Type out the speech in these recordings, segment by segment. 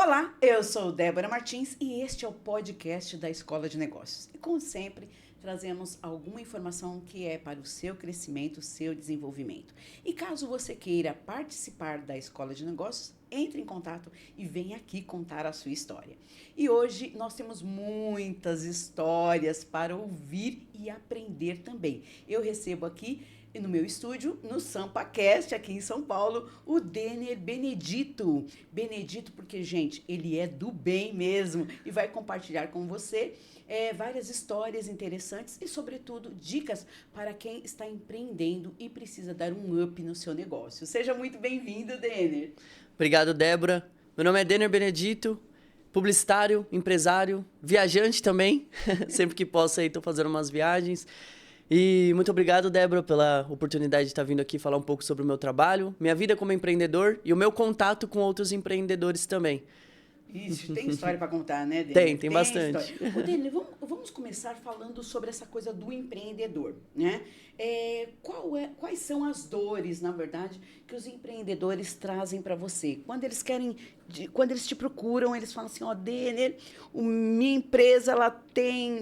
Olá, eu sou Débora Martins e este é o podcast da Escola de Negócios. E como sempre, trazemos alguma informação que é para o seu crescimento, o seu desenvolvimento. E caso você queira participar da Escola de Negócios, entre em contato e venha aqui contar a sua história. E hoje nós temos muitas histórias para ouvir e aprender também. Eu recebo aqui no meu estúdio, no SampaCast, aqui em São Paulo, o Denner Benedito. Benedito porque, gente, ele é do bem mesmo e vai compartilhar com você várias histórias interessantes e, sobretudo, dicas para quem está empreendendo e precisa dar um up no seu negócio. Seja muito bem-vindo, Denner. Obrigado, Débora. Meu nome é Denner Benedito, publicitário, empresário, viajante também. Sempre que posso aí, estou fazendo umas viagens. E muito obrigado, Débora, pela oportunidade de estar vindo aqui falar um pouco sobre o meu trabalho, minha vida como empreendedor e o meu contato com outros empreendedores também. Isso, tem história para contar, né, Denner? Tem bastante. Ô, Denner, vamos começar falando sobre essa coisa do empreendedor, né? Quais são as dores, na verdade, que os empreendedores trazem para você? Quando eles te procuram, eles falam assim, ó, Denner, minha empresa, ela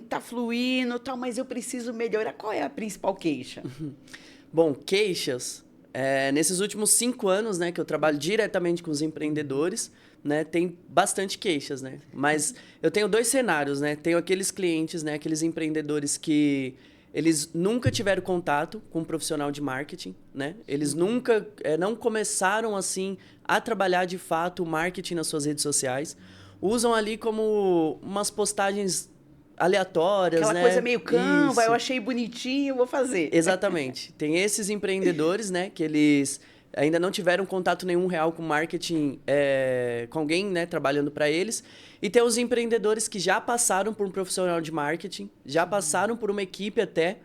tá fluindo, tal, mas eu preciso melhorar. Qual é a principal queixa? Bom, queixas. Nesses últimos 5 anos, né, que eu trabalho diretamente com os empreendedores, né, tem bastante queixas, né? Mas eu tenho 2 cenários, né? Tenho aqueles clientes, né, aqueles empreendedores que eles nunca tiveram contato com um profissional de marketing, né? Eles nunca não começaram assim a trabalhar de fato o marketing nas suas redes sociais. Usam ali como umas postagens aleatórias, Aquela né? coisa meio Canva, Isso. eu achei bonitinho, vou fazer. Exatamente. Tem esses empreendedores, né, que eles ainda não tiveram contato nenhum real com marketing, com alguém, né, trabalhando para eles. E tem os empreendedores que já passaram por um profissional de marketing, já passaram por uma equipe até,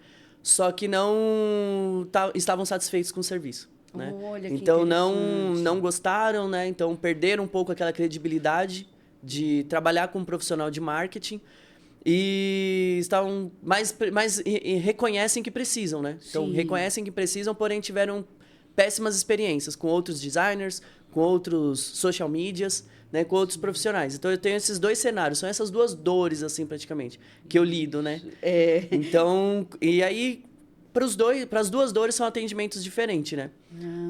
só que não estavam satisfeitos com o serviço. Né? Olha que Então interessante. não gostaram, né? Então perderam um pouco aquela credibilidade de trabalhar com um profissional de marketing. E estavam e reconhecem que precisam, né? Então, Sim. reconhecem que precisam, porém tiveram péssimas experiências com outros designers, com outros social medias, né? Com outros profissionais. Então, eu tenho esses 2 cenários. São essas 2 dores, assim, praticamente, que eu lido, né? Então, e aí, para as 2 dores são atendimentos diferentes, né?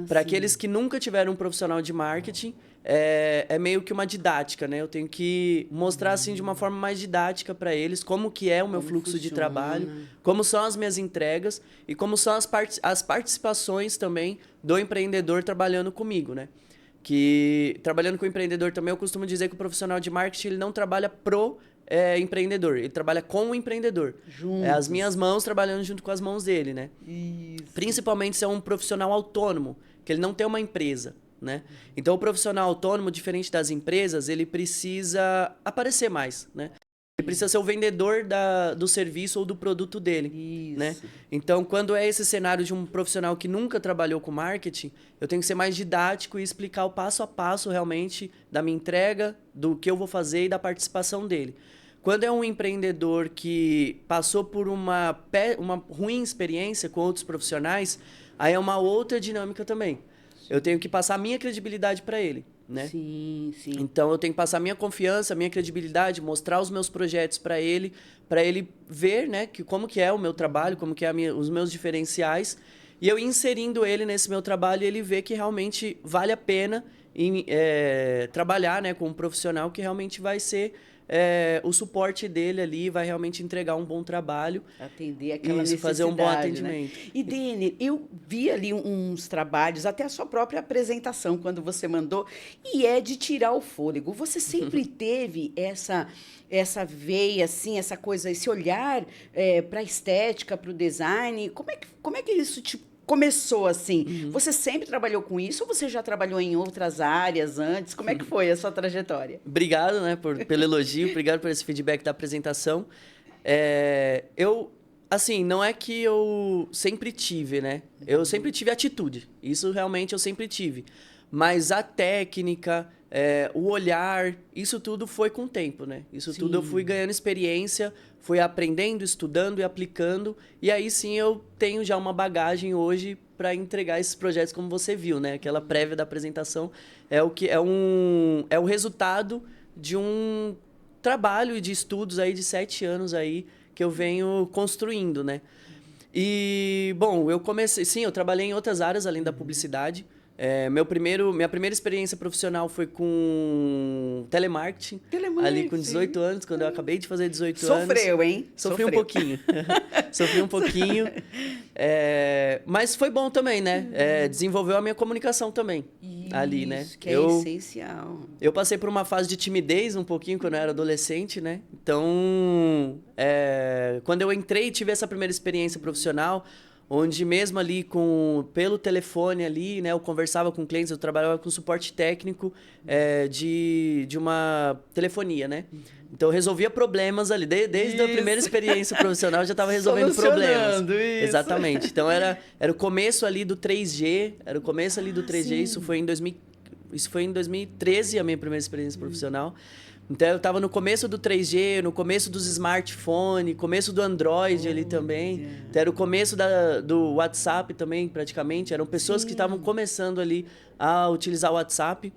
Para aqueles que nunca tiveram um profissional de marketing, é meio que uma didática, né? Eu tenho que mostrar assim de uma forma mais didática para eles como que é o meu fluxo de trabalho, como são as minhas entregas e como são as participações também do empreendedor trabalhando comigo, né? Que trabalhando com o empreendedor também eu costumo dizer que o profissional de marketing ele não trabalha empreendedor, ele trabalha com o empreendedor. É as minhas mãos trabalhando junto com as mãos dele, né? Isso. Principalmente se é um profissional autônomo, que ele não tem uma empresa, né? Então, o profissional autônomo, diferente das empresas, ele precisa aparecer mais, né? Ele precisa ser o vendedor do serviço ou do produto dele, Isso. né? Então, quando é esse cenário de um profissional que nunca trabalhou com marketing, eu tenho que ser mais didático e explicar o passo a passo realmente da minha entrega, do que eu vou fazer e da participação dele. Quando é um empreendedor que passou por uma ruim experiência com outros profissionais, aí é uma outra dinâmica também. Eu tenho que passar a minha credibilidade para ele, né? Sim. Então eu tenho que passar a minha confiança, a minha credibilidade, mostrar os meus projetos para ele ver, né, como que é o meu trabalho, como que é os meus diferenciais, e eu inserindo ele nesse meu trabalho, ele vê que realmente vale a pena trabalhar, né, com um profissional que realmente vai ser o suporte dele ali, vai realmente entregar um bom trabalho. Atender aquela necessidade, fazer um bom atendimento. Né? E, Denner, eu vi ali uns trabalhos, até a sua própria apresentação, quando você mandou, e é de tirar o fôlego. Você sempre teve essa veia, assim, essa coisa, esse olhar para a estética, para o design? Como é que isso começou assim? Você sempre trabalhou com isso ou você já trabalhou em outras áreas antes? Como é que foi a sua trajetória? Obrigado, né, pelo elogio, obrigado por esse feedback da apresentação. Assim, não é que eu sempre tive, né? Eu sempre tive atitude. Isso realmente eu sempre tive. Mas a técnica, o olhar, isso tudo foi com o tempo, né? Isso tudo eu fui ganhando experiência, fui aprendendo, estudando e aplicando. E aí sim eu tenho já uma bagagem hoje para entregar esses projetos como você viu, né? Aquela prévia da apresentação é o resultado de um trabalho e de estudos aí de 7 anos aí que eu venho construindo, né? E, bom, eu trabalhei em outras áreas além da publicidade. Minha primeira experiência profissional foi com telemarketing. Ali com 18 anos, quando eu acabei de fazer 18 anos. Sofreu, hein? Sofri um pouquinho. Sofri um pouquinho. Mas foi bom também, né? Desenvolveu a minha comunicação também. Isso, ali, né? Que é essencial. Eu passei por uma fase de timidez um pouquinho quando eu era adolescente, né? Então, quando eu entrei e tive essa primeira experiência profissional, onde mesmo ali pelo telefone ali, né, eu conversava com clientes, eu trabalhava com suporte técnico de uma telefonia, né? Então eu resolvia problemas ali, desde a primeira experiência profissional eu já estava resolvendo problemas. Isso. Exatamente. Então era o começo ali do 3G, isso foi em 2013 a minha primeira experiência profissional. Então, eu estava no começo do 3G, no começo dos smartphones, começo do Android ali também. Então, era o começo do WhatsApp também, praticamente. Eram pessoas que estavam começando ali a utilizar o WhatsApp.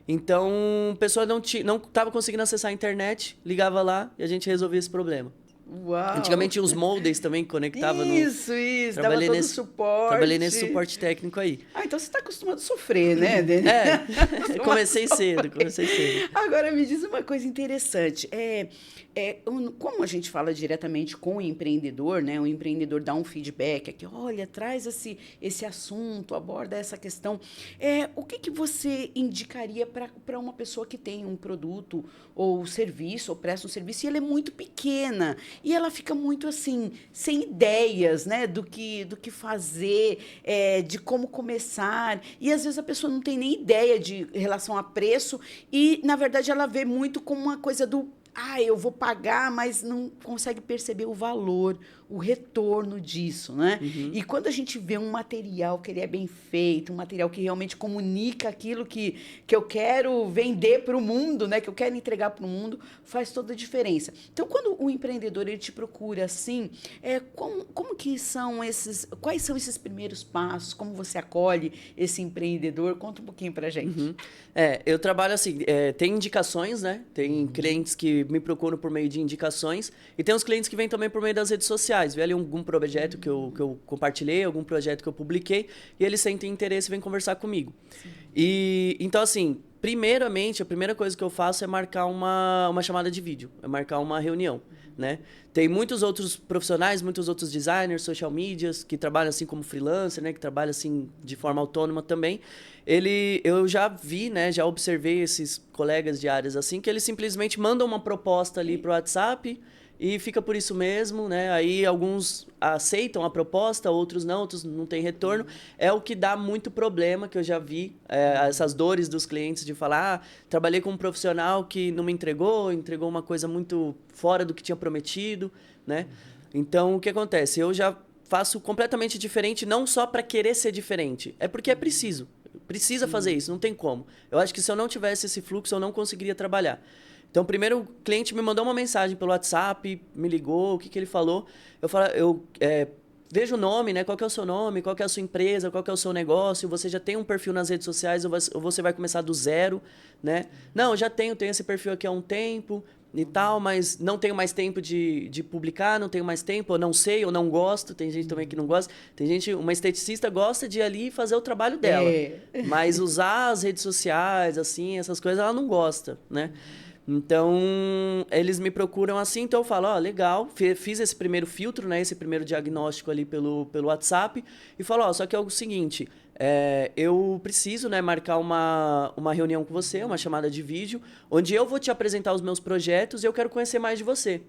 Então, a pessoa não estava conseguindo acessar a internet, ligava lá e a gente resolvia esse problema. Uau. Antigamente tinha os modems também que conectava Isso, dava todo o suporte. Trabalhei nesse suporte técnico aí. Então você está acostumado a sofrer, né? Comecei cedo. Agora me diz uma coisa interessante. Como a gente fala diretamente com o empreendedor, né? O empreendedor dá um feedback aqui, olha, traz esse assunto, aborda essa questão. O que você indicaria para uma pessoa que tem um produto ou serviço, ou presta um serviço, e ela é muito pequena, e ela fica muito assim, sem ideias, né? Do que fazer, de como começar. E às vezes a pessoa não tem nem ideia de relação a preço, e na verdade ela vê muito como uma coisa do eu vou pagar, mas não consegue perceber o valor, o retorno disso, né? Uhum. E quando a gente vê um material que ele é bem feito, um material que realmente comunica aquilo que eu quero vender para o mundo, né? Que eu quero entregar para o mundo, faz toda a diferença. Então, quando o empreendedor ele te procura assim, como que quais são esses primeiros passos? Como você acolhe esse empreendedor? Conta um pouquinho para a gente. Uhum. Eu trabalho assim, tem indicações, né? Tem clientes que me procuram por meio de indicações e tem os clientes que vêm também por meio das redes sociais. Vê ali algum projeto que eu compartilhei, algum projeto que eu publiquei e eles sentem interesse e vêm conversar comigo. Então, assim, primeiramente, a primeira coisa que eu faço é marcar uma chamada de vídeo, é marcar uma reunião, né? Tem muitos outros profissionais, muitos outros designers, social medias, que trabalham assim como freelancer, né? Que trabalham assim de forma autônoma também. Eu já vi, né? Já observei esses colegas de áreas assim, que eles simplesmente mandam uma proposta ali pro WhatsApp e fica por isso mesmo, né? Aí alguns aceitam a proposta, outros não têm retorno. É o que dá muito problema, que eu já vi, essas dores dos clientes de falar, trabalhei com um profissional que não me entregou uma coisa muito fora do que tinha prometido, né? Então, o que acontece? Eu já faço completamente diferente, não só para querer ser diferente, é porque é preciso. Precisa fazer isso, não tem como. Eu acho que se eu não tivesse esse fluxo, eu não conseguiria trabalhar. Então, primeiro o cliente me mandou uma mensagem pelo WhatsApp, me ligou, o que ele falou. Eu vejo o nome, né? Qual que é o seu nome, qual que é a sua empresa, qual que é o seu negócio, você já tem um perfil nas redes sociais ou você vai começar do zero, né? Não, eu já tenho esse perfil aqui há um tempo e tal, mas não tenho mais tempo de publicar, não tenho mais tempo, eu não sei, eu não gosto, tem gente também que não gosta. Tem gente, uma esteticista gosta de ir ali fazer o trabalho dela, mas usar as redes sociais, assim, essas coisas, ela não gosta, né? Então, eles me procuram assim, então eu falo, legal, fiz esse primeiro filtro, né, esse primeiro diagnóstico ali pelo WhatsApp, e falo, só que é o seguinte, eu preciso, né, marcar uma reunião com você, uma chamada de vídeo, onde eu vou te apresentar os meus projetos e eu quero conhecer mais de você.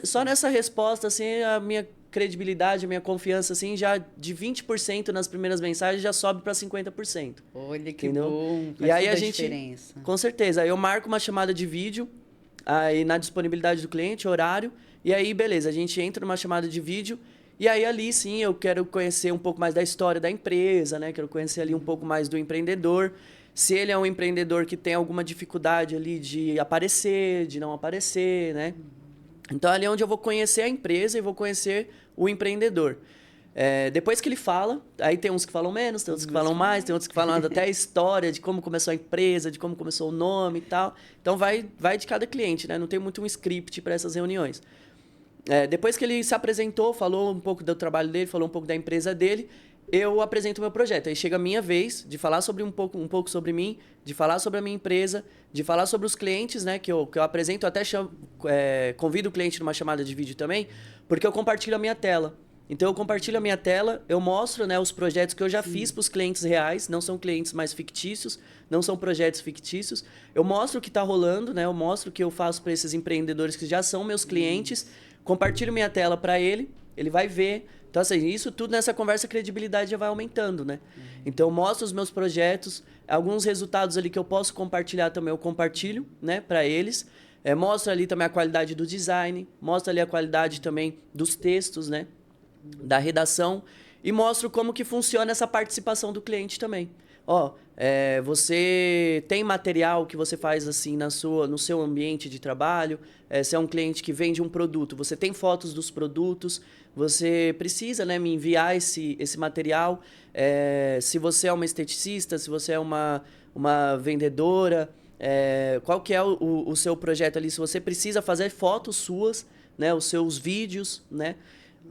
Só nessa resposta, assim, a minha credibilidade, a minha confiança, assim, já de 20% nas primeiras mensagens já sobe para 50%. Olha que bom, faz e aí toda a gente, diferença. Com certeza, aí eu marco uma chamada de vídeo, aí na disponibilidade do cliente, horário, e aí beleza, a gente entra numa chamada de vídeo, e aí ali sim eu quero conhecer um pouco mais da história da empresa, né? Quero conhecer ali um pouco mais do empreendedor, se ele é um empreendedor que tem alguma dificuldade ali de aparecer, de não aparecer, né? Então, ali é onde eu vou conhecer a empresa e vou conhecer o empreendedor. Depois que ele fala, aí tem uns que falam menos, tem outros que falam mais, tem outros que falam até a história de como começou a empresa, de como começou o nome e tal. Então vai de cada cliente, né? Não tem muito um script para essas reuniões. Depois que ele se apresentou, falou um pouco do trabalho dele, falou um pouco da empresa dele, eu apresento o meu projeto. Aí chega a minha vez de falar sobre um pouco sobre mim, de falar sobre a minha empresa, de falar sobre os clientes, né, que eu apresento. Até convido o cliente numa chamada de vídeo também, porque eu compartilho a minha tela. Então, eu compartilho a minha tela, eu mostro, né, os projetos que eu já fiz para os clientes reais, não são clientes mais fictícios, não são projetos fictícios. Eu mostro o que está rolando, né, eu mostro o que eu faço para esses empreendedores que já são meus clientes, compartilho minha tela para ele vai ver. Então, assim, isso tudo nessa conversa, a credibilidade já vai aumentando, né? Então, eu mostro os meus projetos, alguns resultados ali que eu posso compartilhar também, eu compartilho, né, para eles. Mostro ali também a qualidade do design, mostro ali a qualidade também dos textos, né, da redação, e mostro como que funciona essa participação do cliente também. Você tem material que você faz assim no seu ambiente de trabalho, se é um cliente que vende um produto, você tem fotos dos produtos, você precisa, né, me enviar esse material. Se você é uma esteticista, se você é uma vendedora, qual que é o seu projeto ali, se você precisa fazer fotos suas, né, os seus vídeos, né,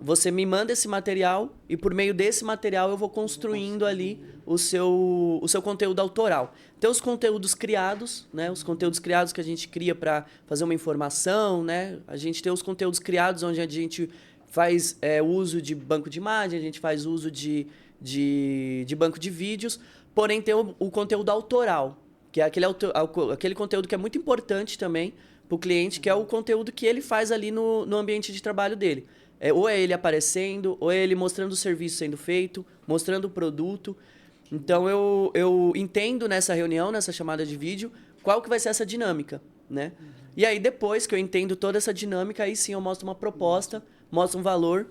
você me manda esse material e por meio desse material eu vou construindo ali o seu conteúdo autoral. Tem os conteúdos criados, né? Os conteúdos criados que a gente cria para fazer uma informação, né? A gente tem os conteúdos criados onde a gente faz uso de banco de imagem, a gente faz uso de banco de vídeos, porém tem o conteúdo autoral, que é aquele conteúdo que é muito importante também para o cliente, que é o conteúdo que ele faz ali no ambiente de trabalho dele. Ou é ele aparecendo, ou é ele mostrando o serviço sendo feito, mostrando o produto. Então, eu entendo nessa reunião, nessa chamada de vídeo, qual que vai ser essa dinâmica, né? E aí, depois que eu entendo toda essa dinâmica, aí sim eu mostro uma proposta, mostro um valor.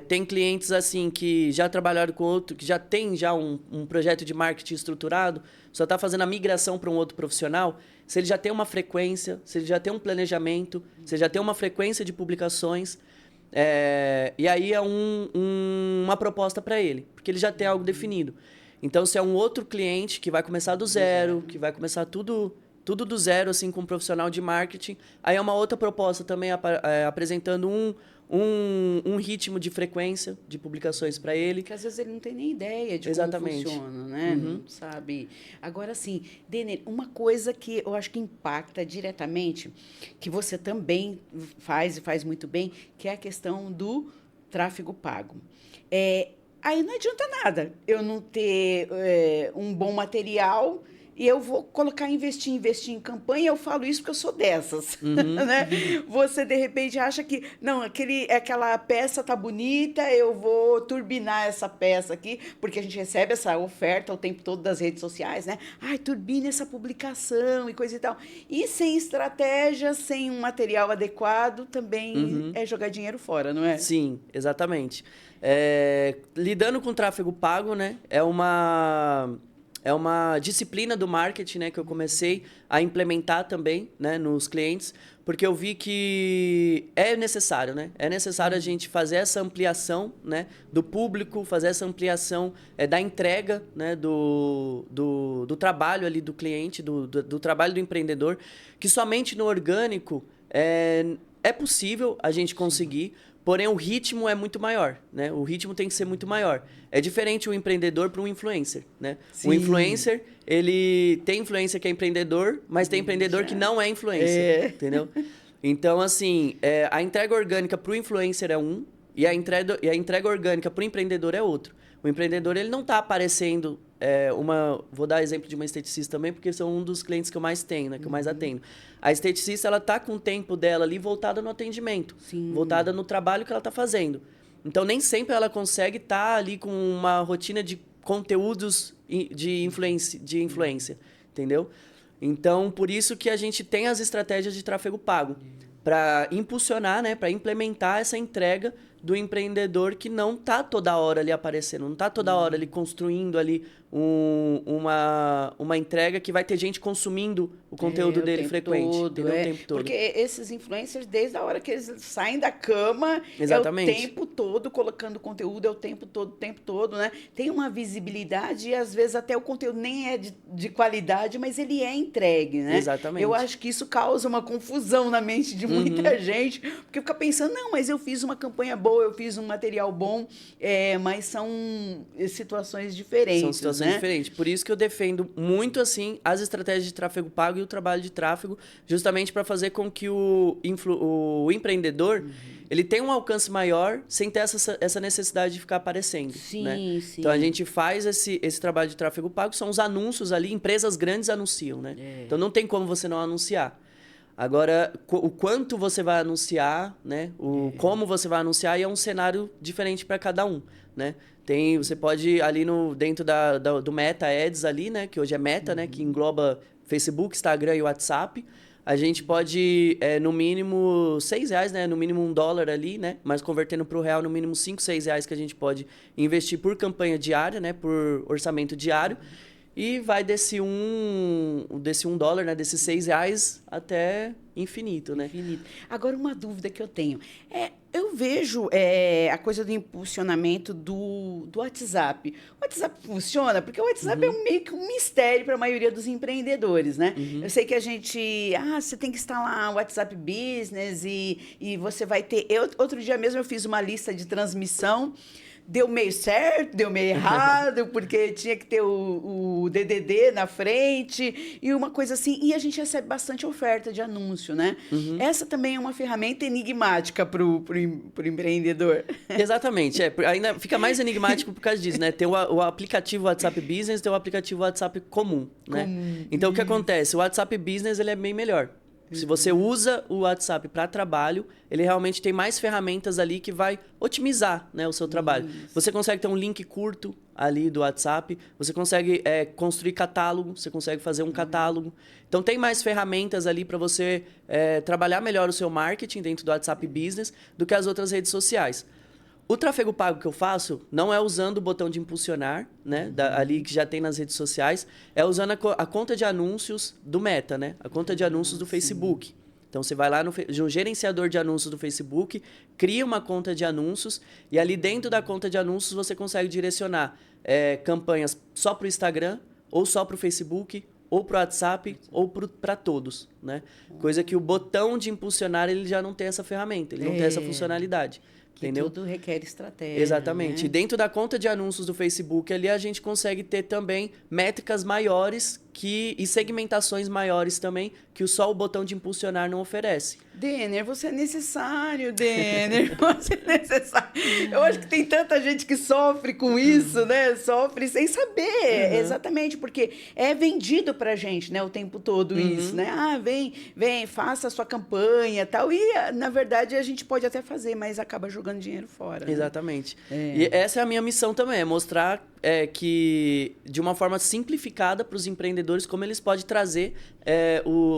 Tem clientes assim que já trabalharam com outro, que já tem um projeto de marketing estruturado, só está fazendo a migração para um outro profissional. Se ele já tem uma frequência, se ele já tem um planejamento, se ele já tem uma frequência de publicações, e aí é uma proposta para ele, porque ele já tem algo definido. Então, se é um outro cliente que vai começar do zero, que vai começar tudo do zero, assim, com um profissional de marketing, aí é uma outra proposta também apresentando um ritmo de frequência de publicações para ele. Que às vezes ele não tem nem ideia de Exatamente. como funciona, né? Não sabe. Agora, sim, Denner, uma coisa que eu acho que impacta diretamente, que você também faz e faz muito bem, que é a questão do tráfego pago. Aí não adianta nada eu não ter um bom material e eu vou investir em campanha, eu falo isso porque eu sou dessas, né? Você, de repente, acha que, não, aquela peça tá bonita, eu vou turbinar essa peça aqui, porque a gente recebe essa oferta o tempo todo das redes sociais, né? Ai, turbina essa publicação e coisa e tal. E sem estratégia, sem um material adequado, também é jogar dinheiro fora, não é? Sim, exatamente. Lidando com tráfego pago, né? É uma disciplina do marketing, né, que eu comecei a implementar também, né, nos clientes, porque eu vi que é necessário, né? É necessário a gente fazer essa ampliação, né, do público, fazer essa ampliação da entrega, né, do trabalho ali do cliente, do trabalho do empreendedor, que somente no orgânico é possível a gente conseguir. Porém, o ritmo é muito maior, né? O ritmo tem que ser muito maior. É diferente o empreendedor para um influencer, né? Sim. O influencer, ele tem influencer que é empreendedor, mas tem empreendedor que não é influencer, entendeu? Então, assim, a entrega orgânica para o influencer é um e a entrega orgânica para o empreendedor é outro. O empreendedor, ele não está aparecendo... vou dar exemplo de uma esteticista também, porque são um dos clientes que eu mais tenho, né? Que eu mais atendo. A esteticista, ela tá com o tempo dela ali voltada no atendimento. Sim. Voltada no trabalho que ela tá fazendo. Então, nem sempre ela consegue estar ali com uma rotina de conteúdos de influência, entendeu? Então, por isso que a gente tem as estratégias de tráfego pago, para impulsionar, né? Para implementar essa entrega do empreendedor que não tá toda hora ali aparecendo, não tá toda hora ali construindo ali uma entrega que vai ter gente consumindo o conteúdo dele frequente. Todo, O tempo todo. Porque esses influencers, desde a hora que eles saem da cama, Exatamente. é o tempo todo colocando conteúdo, é o tempo todo, né? Tem uma visibilidade e às vezes até o conteúdo nem é de qualidade, mas ele é entregue, né? Exatamente. Eu acho que isso causa uma confusão na mente de muita gente, porque fica pensando, não, mas eu fiz uma campanha boa, eu fiz um material bom, mas são situações diferentes. São situações diferentes. Por isso que eu defendo muito assim as estratégias de tráfego pago e o trabalho de tráfego, justamente para fazer com que o empreendedor ele tenha um alcance maior sem ter essa necessidade de ficar aparecendo. Sim, né? sim. Então a gente faz esse trabalho de tráfego pago, são os anúncios ali, empresas grandes anunciam, né? Então não tem como você não anunciar. Agora, o quanto você vai anunciar, né? Como você vai anunciar, e é um cenário diferente para cada um, né? Você pode ali dentro do Meta Ads ali, né? Que hoje é Meta, né? Que engloba Facebook, Instagram e WhatsApp. A gente pode, no mínimo R$6, né? No mínimo $1 ali, né? Mas convertendo para o real, no mínimo R$5, R$6 que a gente pode investir por campanha diária, né? Por orçamento diário. E vai desse $1, né? Desses R$6 até infinito, né? Infinito. Agora, uma dúvida que eu tenho. Eu vejo a coisa do impulsionamento do WhatsApp. O WhatsApp funciona? Porque o WhatsApp é meio que um mistério para a maioria dos empreendedores, né? Eu sei que a gente... você tem que instalar o WhatsApp Business e você vai ter... Outro dia mesmo eu fiz uma lista de transmissão. Deu meio certo, deu meio errado, porque tinha que ter o DDD na frente e uma coisa assim. E a gente recebe bastante oferta de anúncio, né? Essa também é uma ferramenta enigmática para o empreendedor. Exatamente. Ainda fica mais enigmático por causa disso, né? Tem o aplicativo WhatsApp Business, tem o aplicativo WhatsApp comum, né? Então, o que acontece? O WhatsApp Business ele é bem melhor. Se você usa o WhatsApp para trabalho, ele realmente tem mais ferramentas ali que vai otimizar, né, o seu trabalho. Você consegue ter um link curto ali do WhatsApp, você consegue construir catálogo, você consegue fazer um catálogo. Então, tem mais ferramentas ali para você trabalhar melhor o seu marketing dentro do WhatsApp Business do que as outras redes sociais. O tráfego pago que eu faço não é usando o botão de impulsionar, né? Ali que já tem nas redes sociais, é usando a conta de anúncios do Meta, né? A conta de anúncios do Facebook. Então, você vai lá no gerenciador de anúncios do Facebook, cria uma conta de anúncios e ali dentro da conta de anúncios você consegue direcionar campanhas só para o Instagram, ou só para o Facebook, ou para o WhatsApp, ou para todos, né? Coisa que o botão de impulsionar ele já não tem essa ferramenta, ele não tem essa funcionalidade. Que entendeu? tudo requer estratégia. Exatamente. Né? E dentro da conta de anúncios do Facebook ali a gente consegue ter também métricas maiores e segmentações maiores também que só o botão de impulsionar não oferece. Denner, você é necessário, Denner. Você é necessário. Eu acho que tem tanta gente que sofre com isso, né? Sofre sem saber. Exatamente, porque é vendido pra gente, né? O tempo todo isso, né? Vem, faça a sua campanha e tal. E, na verdade, a gente pode até fazer, mas acaba jogando dinheiro fora. Né? Exatamente. E essa é a minha missão também, é mostrar que, de uma forma simplificada para os empreendedores, como eles podem trazer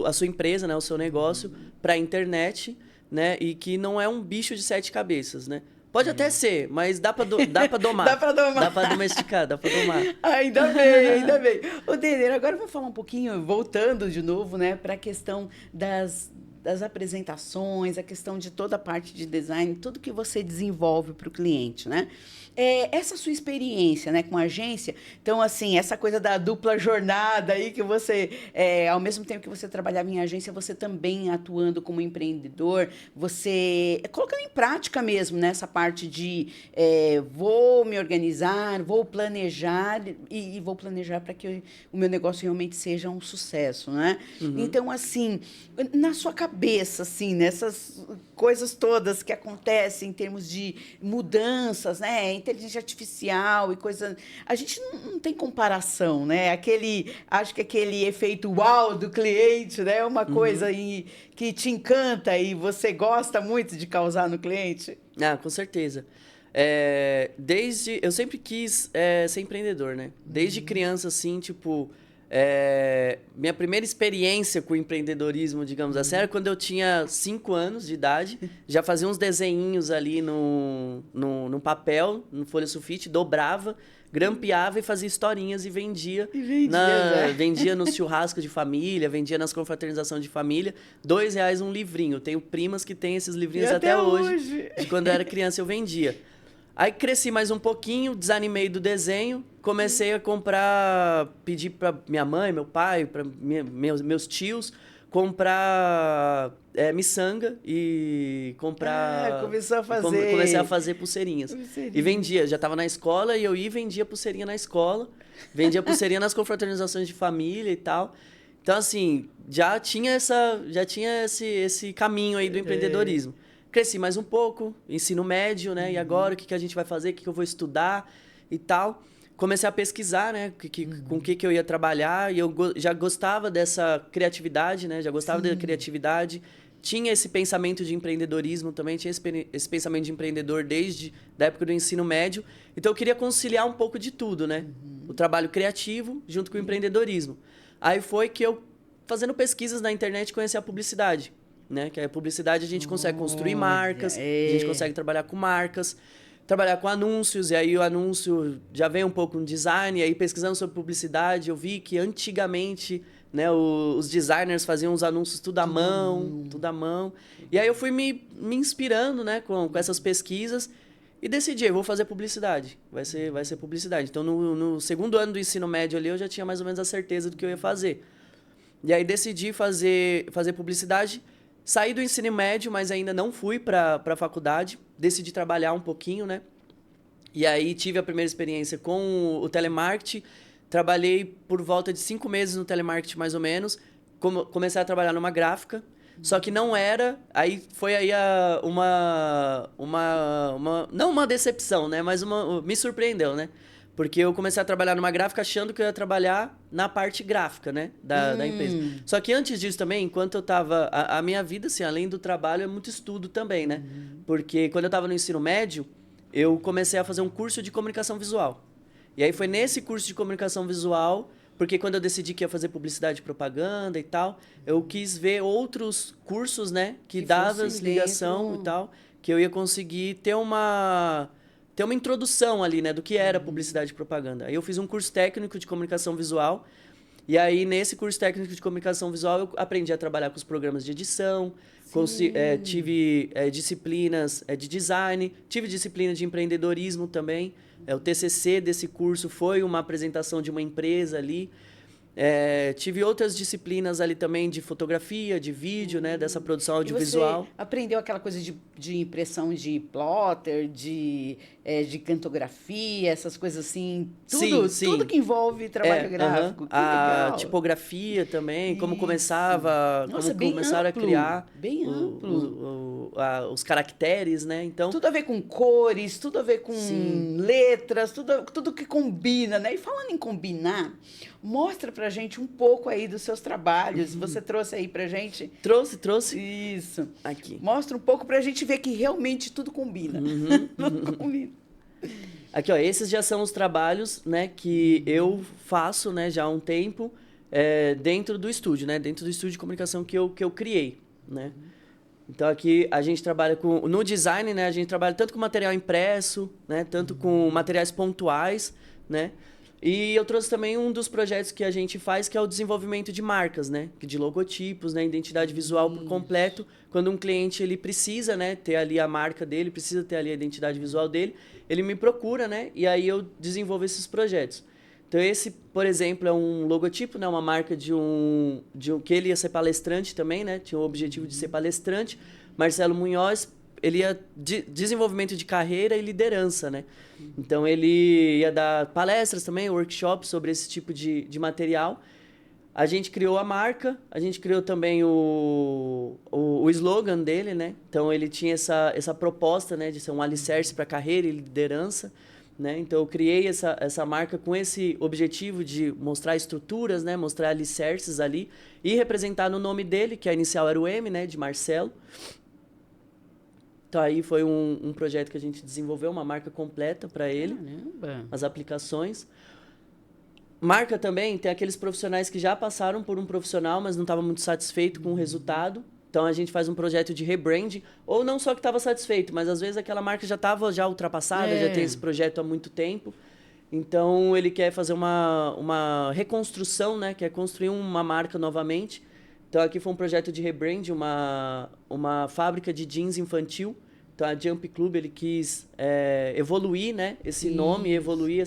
a sua empresa, né, o seu negócio, para a internet, né, e que não é um bicho de 7 cabeças, né? Pode até ser, mas dá para domar. Dá para domar. Dá para domesticar, dá para domar. Ainda bem. Ô, Denner, agora eu vou falar um pouquinho, voltando de novo, né, para a questão das apresentações, a questão de toda a parte de design, tudo que você desenvolve para o cliente, né? Essa sua experiência, né, com a agência, então, assim, essa coisa da dupla jornada aí que você, ao mesmo tempo que você trabalhava em agência, você também atuando como empreendedor, você colocando em prática mesmo, né, essa parte de vou me organizar, vou planejar e vou planejar para que o meu negócio realmente seja um sucesso, né? Então, assim, na sua cabeça, assim, nessas coisas todas que acontecem em termos de mudanças, né? Inteligência artificial e coisa... A gente não tem comparação, né? Acho que aquele efeito uau do cliente, né? É uma coisa que te encanta e você gosta muito de causar no cliente. Ah, com certeza. Eu sempre quis ser empreendedor, né? Desde criança, assim, tipo... Minha primeira experiência com o empreendedorismo, digamos assim, era quando eu tinha 5 anos de idade. Já fazia uns desenhinhos ali no papel, no folha sulfite, dobrava, grampeava e fazia historinhas e vendia. Vendia nos churrascos de família, vendia nas confraternizações de família. R$2 um livrinho. Eu tenho primas que têm esses livrinhos até hoje. De quando eu era criança eu vendia. Aí cresci mais um pouquinho, desanimei do desenho, comecei a comprar, pedir para minha mãe, meu pai, para meus tios, comprar miçanga e comprar... começou a fazer. Comecei a fazer pulseirinhas. E vendia, já estava na escola e eu ia e vendia pulseirinha na escola, vendia pulseirinha nas confraternizações de família e tal. Então, assim, já tinha esse caminho aí do empreendedorismo. Cresci mais um pouco, ensino médio, né? E agora, o que a gente vai fazer? O que eu vou estudar e tal. Comecei a pesquisar, né? Com o que eu ia trabalhar. E eu já gostava dessa criatividade, né? Já gostava da criatividade. Tinha esse pensamento de empreendedorismo também. Tinha esse pensamento de empreendedor desde a época do ensino médio. Então, eu queria conciliar um pouco de tudo, né? O trabalho criativo junto com o empreendedorismo. Aí foi que eu, fazendo pesquisas na internet, conheci a publicidade. Né? Que a publicidade a gente consegue construir marcas, a gente consegue trabalhar com marcas, trabalhar com anúncios, e aí o anúncio já vem um pouco no design, e aí pesquisando sobre publicidade, eu vi que antigamente, né, os designers faziam os anúncios tudo à mão. E aí eu fui me inspirando, né, com essas pesquisas e decidi, eu vou fazer publicidade, vai ser publicidade. Então, no segundo ano do ensino médio ali, eu já tinha mais ou menos a certeza do que eu ia fazer. E aí decidi fazer publicidade. Saí do ensino médio, mas ainda não fui para a faculdade. Decidi trabalhar um pouquinho, né? E aí tive a primeira experiência com o telemarketing. Trabalhei por volta de 5 meses no telemarketing, mais ou menos. Comecei a trabalhar numa gráfica. Só que não era... Aí foi aí não uma decepção, né? Mas me surpreendeu, né? Porque eu comecei a trabalhar numa gráfica achando que eu ia trabalhar na parte gráfica, né? Da empresa. Só que antes disso também, enquanto eu estava... A minha vida, assim, além do trabalho, é muito estudo também, né? Porque quando eu estava no ensino médio, eu comecei a fazer um curso de comunicação visual. E aí foi nesse curso de comunicação visual, porque quando eu decidi que ia fazer publicidade e propaganda e tal, eu quis ver outros cursos, né? Que davam ligação e tal, que eu ia conseguir ter uma introdução ali, né, do que era publicidade e propaganda. Aí eu fiz um curso técnico de comunicação visual, e aí nesse curso técnico de comunicação visual eu aprendi a trabalhar com os programas de edição, tive disciplinas de design, tive disciplina de empreendedorismo também. O TCC desse curso foi uma apresentação de uma empresa ali. Tive outras disciplinas ali também de fotografia, de vídeo, né? Dessa produção audiovisual. E você aprendeu aquela coisa de impressão de plotter, de cantografia, essas coisas assim? Tudo, sim. Tudo que envolve trabalho gráfico. Que a legal. tipografia também, como começaram a criar bem amplo. os caracteres, né? Então, tudo a ver com cores, tudo a ver com letras, tudo que combina, né? E falando em combinar, mostra pra gente um pouco aí dos seus trabalhos. Você trouxe aí pra gente? Trouxe. Isso. Aqui. Mostra um pouco pra gente ver que realmente tudo combina. Tudo combina. Aqui, ó, esses já são os trabalhos, né, que eu faço, né, já há um tempo, dentro do estúdio, né? Dentro do estúdio de comunicação que eu criei, né? Então, aqui a gente trabalha no design, né? A gente trabalha tanto com material impresso, né? Tanto com materiais pontuais, né? E eu trouxe também um dos projetos que a gente faz, que é o desenvolvimento de marcas, né? De logotipos, né? Identidade visual por completo. Quando um cliente ele precisa, né, ter ali a marca dele, precisa ter ali a identidade visual dele, ele me procura, né? E aí eu desenvolvo esses projetos. Então esse, por exemplo, é um logotipo, né? Uma marca de um que ele ia ser palestrante também, né? Tinha o objetivo de ser palestrante. Marcelo Munhoz, ele ia desenvolvimento de carreira e liderança, né? Então ele ia dar palestras também, workshops sobre esse tipo de material. A gente criou a marca, a gente criou também o slogan dele, né? Então ele tinha essa proposta, né, de ser um alicerce para carreira e liderança, né? Então eu criei essa marca com esse objetivo de mostrar estruturas, né, mostrar alicerces ali e representar no nome dele, que a inicial era o M, né, de Marcelo. Então aí foi um projeto que a gente desenvolveu, uma marca completa para ele, Caramba. as aplicações. marca também, tem aqueles profissionais que já passaram por um profissional, mas não estava muito satisfeito com o resultado. Então, a gente faz um projeto de rebranding, ou não só que estava satisfeito, mas às vezes aquela marca já estava já ultrapassada, já tem esse projeto há muito tempo. Então, ele quer fazer uma reconstrução, né? Quer construir uma marca novamente. Então, aqui foi um projeto de rebranding, uma fábrica de jeans infantil. Então, a Jump Club, ele quis evoluir, né? Esse nome, evoluir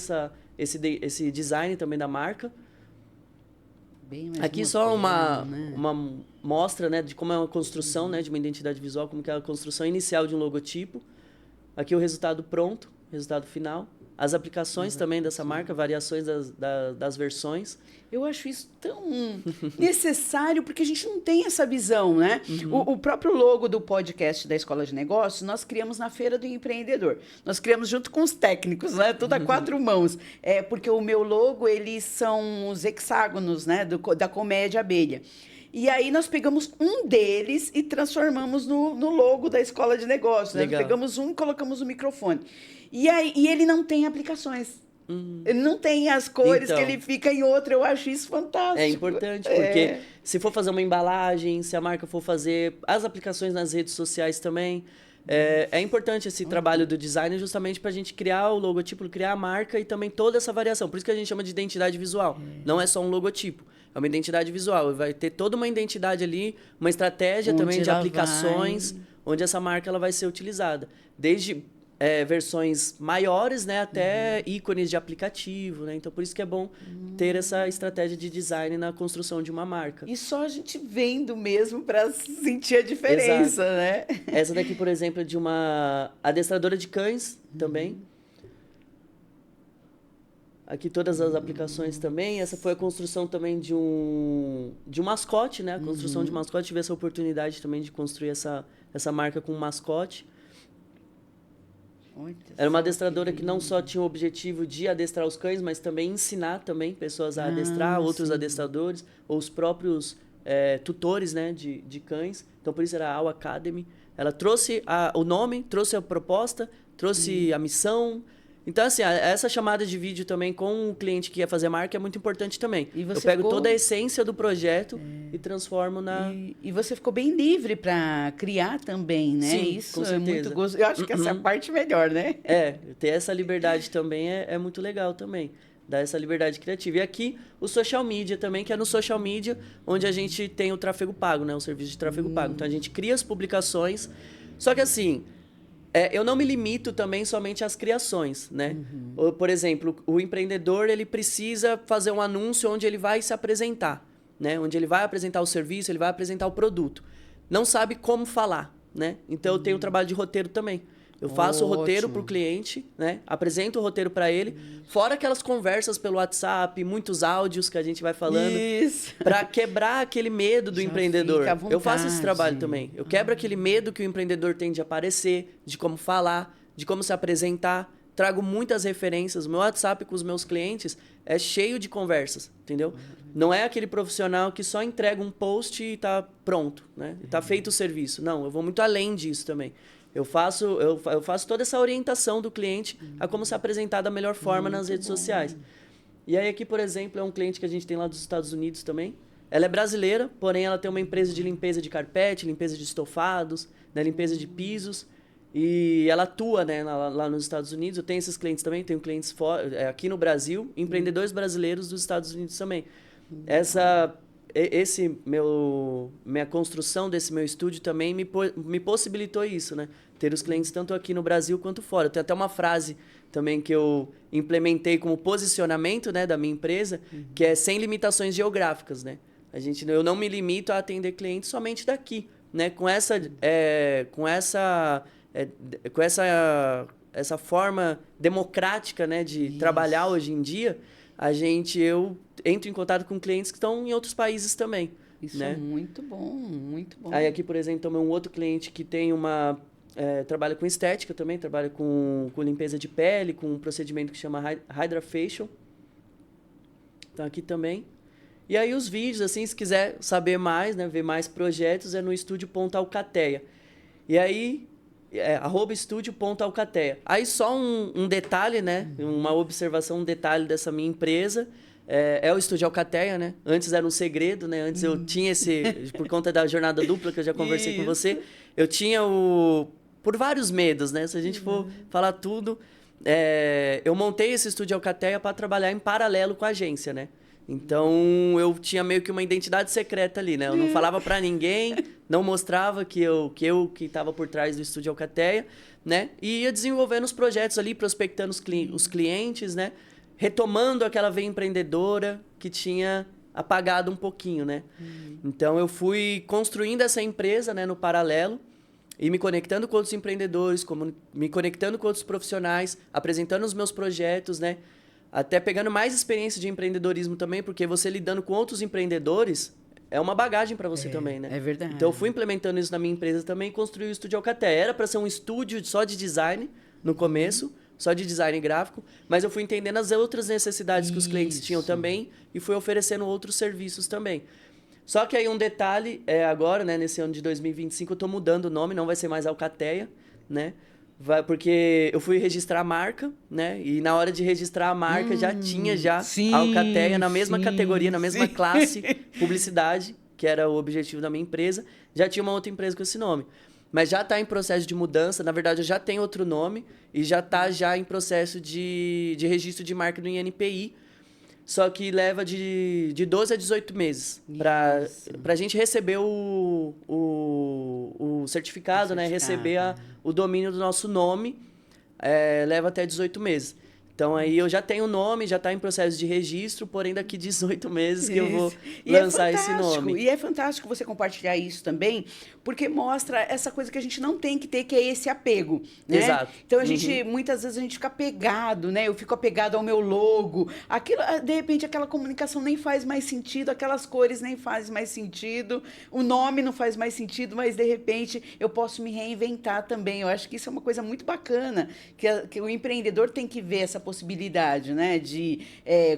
esse design também da marca. Bem mais aqui moderno, só né? uma mostra, né, de como é uma construção, né, de uma identidade visual, como que é a construção inicial de um logotipo. Aqui o resultado pronto, resultado final. As aplicações também dessa marca, variações das versões. Eu acho isso tão necessário, porque a gente não tem essa visão, né? O próprio logo do podcast da Escola de Negócios, nós criamos na Feira do Empreendedor. Nós criamos junto com os técnicos, né? Tudo a 4 mãos. Porque o meu logo, eles são os hexágonos, né? Da Comédia Abelha. E aí nós pegamos um deles e transformamos no logo da Escola de Negócios. Né? Nós pegamos um e colocamos o microfone. E ele não tem aplicações. Ele não tem as cores que ele fica em outro. Eu acho isso fantástico. É importante, porque se for fazer uma embalagem, se a marca for fazer as aplicações nas redes sociais também, é importante esse trabalho do design justamente para a gente criar o logotipo, criar a marca e também toda essa variação. Por isso que a gente chama de identidade visual. Não é só um logotipo, é uma identidade visual. Vai ter toda uma identidade ali, uma estratégia também de aplicações, onde essa marca ela vai ser utilizada. Desde versões maiores, né, até ícones de aplicativo, né? Então, por isso que é bom ter essa estratégia de design na construção de uma marca. E só a gente vendo mesmo para sentir a diferença, né? Essa daqui, por exemplo, é de uma adestradora de cães também. Aqui todas as aplicações também. Essa foi a construção também de um mascote, né? A construção de mascote. Tive essa oportunidade também de construir essa marca com um mascote. Era uma adestradora que não só tinha o objetivo de adestrar os cães, mas também ensinar também pessoas a adestrar, outros adestradores, ou os próprios tutores, né, de cães. Então, por isso era a Owl Academy. Ela trouxe o nome, trouxe a proposta, trouxe a missão. Então, assim, essa chamada de vídeo também com o cliente que quer fazer marca é muito importante também. Eu pego toda a essência do projeto e transformo na... E você ficou bem livre para criar também, né? Sim, isso com certeza. É muito gostoso. Eu acho que essa é a parte melhor, né? Ter essa liberdade também é muito legal também. Dar essa liberdade criativa. E aqui, o social media também, que é no social media onde a gente tem o tráfego pago, né? O serviço de tráfego pago. Então, a gente cria as publicações. Só que, assim... eu não me limito também somente às criações, né? Por exemplo, o empreendedor ele precisa fazer um anúncio onde ele vai se apresentar, né? Onde ele vai apresentar o serviço, ele vai apresentar o produto. Não sabe como falar, né? Então, eu tenho o trabalho de roteiro também. Eu faço o roteiro para o cliente, né? Apresento o roteiro para ele, fora aquelas conversas pelo WhatsApp, muitos áudios que a gente vai falando, para quebrar aquele medo do empreendedor. Eu faço esse trabalho também. Eu quebro aquele medo que o empreendedor tem de aparecer, de como falar, de como se apresentar. Trago muitas referências. O meu WhatsApp com os meus clientes é cheio de conversas, entendeu? Não é aquele profissional que só entrega um post e está pronto, né? Está feito o serviço. Não, eu vou muito além disso também. Eu faço toda essa orientação do cliente a como se apresentar da melhor forma nas redes sociais. E aí aqui, por exemplo, é um cliente que a gente tem lá dos Estados Unidos também. Ela é brasileira, porém ela tem uma empresa de limpeza de carpete, limpeza de estofados, né, limpeza de pisos. E ela atua, né, lá nos Estados Unidos. Eu tenho esses clientes também, tenho clientes aqui no Brasil, empreendedores brasileiros dos Estados Unidos também. Minha construção desse meu estúdio também me possibilitou isso, né? Ter os clientes tanto aqui no Brasil quanto fora. Tem até uma frase também que eu implementei como posicionamento, né, da minha empresa, que é sem limitações geográficas, né? Eu não me limito a atender clientes somente daqui, né? Com essa forma democrática, né, de trabalhar hoje em dia, eu entro em contato com clientes que estão em outros países também. Isso, né? É muito bom, muito bom. Aí aqui, por exemplo, também um outro cliente que tem trabalha com estética também, trabalha com limpeza de pele, com um procedimento que chama Hydra Facial. Então aqui também. E aí os vídeos, assim, se quiser saber mais, né, ver mais projetos, é no estúdio.alcateia. E aí, @estúdio.alcateia. Aí só um detalhe, né, uma observação, um detalhe dessa minha empresa. é o Estúdio Alcateia, né? Antes era um segredo, né? Antes eu tinha por conta da jornada dupla que eu já conversei com você, eu tinha por vários medos, né? Se a gente for falar tudo, eu montei esse Estúdio Alcateia para trabalhar em paralelo com a agência, né? Então, eu tinha meio que uma identidade secreta ali, né? Eu não falava para ninguém, não mostrava que eu estava por trás do Estúdio Alcateia, né? E ia desenvolvendo os projetos ali, prospectando os clientes, né? Retomando aquela veia empreendedora que tinha apagado um pouquinho, né? Então, eu fui construindo essa empresa, né, no paralelo e me conectando com outros empreendedores, me conectando com outros profissionais, apresentando os meus projetos, né? Até pegando mais experiência de empreendedorismo também, porque você lidando com outros empreendedores é uma bagagem para você também, né? É verdade. Então, eu fui implementando isso na minha empresa também e construí o Estúdio Alcateia. Era para ser um estúdio só de design no começo, só de design gráfico, mas eu fui entendendo as outras necessidades que os clientes tinham também e fui oferecendo outros serviços também. Só que aí um detalhe, agora, né, nesse ano de 2025, eu estou mudando o nome, não vai ser mais Alcateia, né? Porque eu fui registrar a marca, né? E na hora de registrar a marca já tinha a Alcateia na mesma categoria, na mesma classe, publicidade, que era o objetivo da minha empresa. Já tinha uma outra empresa com esse nome. Mas já está em processo de mudança. Na verdade, eu já tenho outro nome e já está em processo de registro de marca no INPI. Só que leva de 12 a 18 meses para a gente receber o certificado, né? Receber o domínio do nosso nome. Leva até 18 meses. Então, aí eu já tenho o nome, já está em processo de registro, porém daqui 18 meses que eu vou lançar esse nome. E é fantástico você compartilhar isso também, porque mostra essa coisa que a gente não tem que ter, que é esse apego, né? Exato. Então, muitas vezes a gente fica apegado, né? Eu fico apegado ao meu logo. Aquilo, de repente, aquela comunicação nem faz mais sentido, aquelas cores nem fazem mais sentido, o nome não faz mais sentido, mas, de repente, eu posso me reinventar também. Eu acho que isso é uma coisa muito bacana, que o empreendedor tem que ver essa possibilidade, né?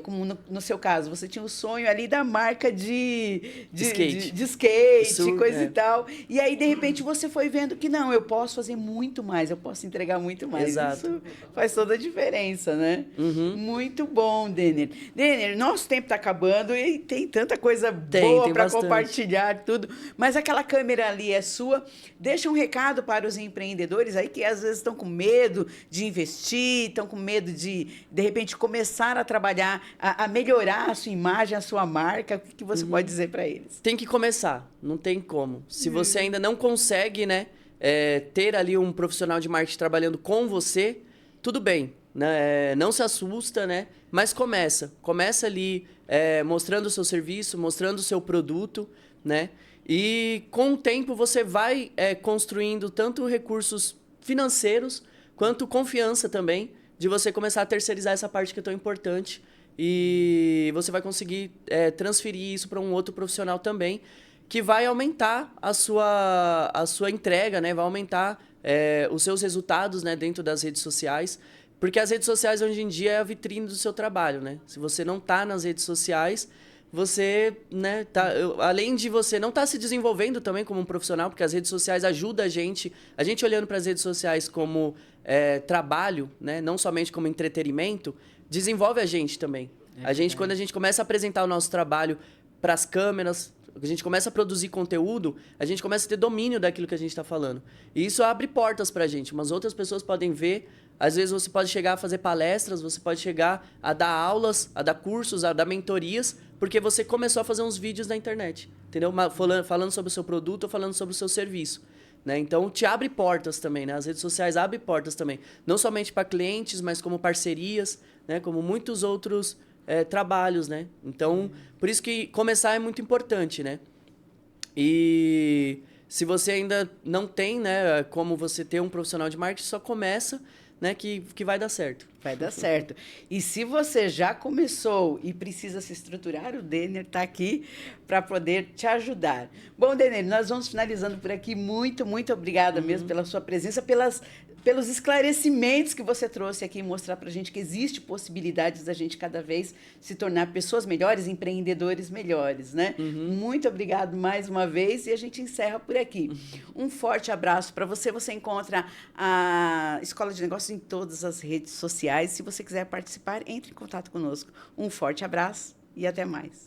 Como no seu caso, você tinha o sonho ali da marca de skate, coisa e tal. E aí, de repente, você foi vendo que não, eu posso fazer muito mais, eu posso entregar muito mais. Exato. Isso faz toda a diferença, né? Muito bom, Denner. Denner, nosso tempo está acabando e tem tanta coisa boa para compartilhar, tudo. Mas aquela câmera ali é sua. Deixa um recado para os empreendedores aí que às vezes estão com medo de investir, estão com medo de repente, começar a trabalhar, a melhorar a sua imagem, a sua marca. O que você pode dizer para eles? Tem que começar, não tem como. Se você ainda não consegue, né, ter ali um profissional de marketing trabalhando com você, tudo bem, né? Não se assusta, né? Mas começa ali mostrando o seu serviço, mostrando o seu produto, né? E com o tempo você vai construindo tanto recursos financeiros quanto confiança também, de você começar a terceirizar essa parte que é tão importante e você vai conseguir transferir isso para um outro profissional também, que vai aumentar a sua entrega, né? Vai aumentar os seus resultados, né, dentro das redes sociais, porque as redes sociais hoje em dia é a vitrine do seu trabalho, né? Se você não está nas redes sociais, você, né, além de você não estar se desenvolvendo também como um profissional, porque as redes sociais ajudam a gente olhando para as redes sociais como trabalho, né, não somente como entretenimento, desenvolve a gente também. Quando a gente começa a apresentar o nosso trabalho para as câmeras, a gente começa a produzir conteúdo, a gente começa a ter domínio daquilo que a gente está falando. E isso abre portas para a gente, mas outras pessoas podem ver. Às vezes você pode chegar a fazer palestras, você pode chegar a dar aulas, a dar cursos, a dar mentorias, porque você começou a fazer uns vídeos na internet, entendeu? Falando sobre o seu produto ou falando sobre o seu serviço, né? Então, te abre portas também, né? As redes sociais abrem portas também. Não somente para clientes, mas como parcerias, né? Como muitos outros trabalhos, né? Então, por isso que começar é muito importante, né? E se você ainda não tem, né, como você ter um profissional de marketing, só começa, né, que vai dar certo. Vai dar certo. E se você já começou e precisa se estruturar, o Denner está aqui para poder te ajudar. Bom, Denner, nós vamos finalizando por aqui. Muito, muito obrigada mesmo pela sua presença, pelos esclarecimentos que você trouxe aqui, mostrar para a gente que existe possibilidades da gente cada vez se tornar pessoas melhores, empreendedores melhores, né? Muito obrigado mais uma vez e a gente encerra por aqui. Um forte abraço para você. Você encontra a Escola de Negócios em todas as redes sociais. Se você quiser participar, entre em contato conosco. Um forte abraço. e até mais.